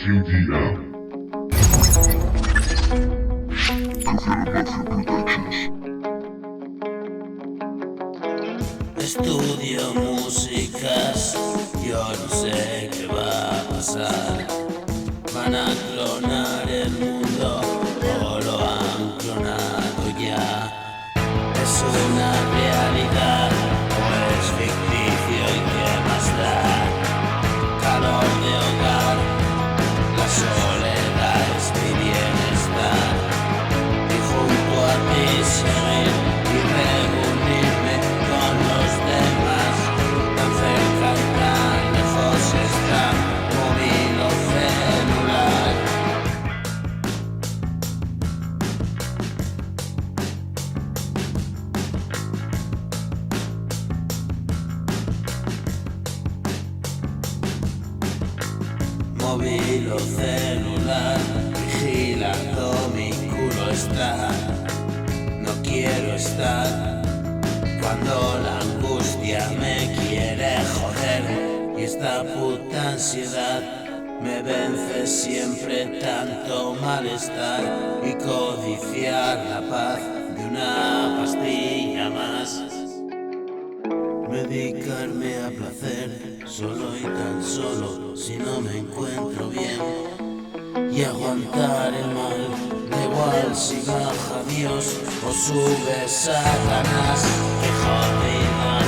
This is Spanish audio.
GDM. Estudio músicas, yo no sé qué va a pasar. Van a clonar el mundo o lo han clonado ya. Es una realidad o es ficticio y qué más da. Calor de hogar, la soledad es mi bienestar. Y junto a ti seguir y reunirme con los demás. Tan cerca y tan lejos está, móvil o celular. Móvil o celular, vigilando mi culo está. No quiero estar cuando la angustia me quiere joder. Y esta puta ansiedad me vence siempre tanto malestar. Y codiciar la paz de una pastilla más. Medicarme a placer, solo y tan solo si no me encuentro bien. Y aguantar el mal, da igual si baja Dios o sube Satanás. Qué jodido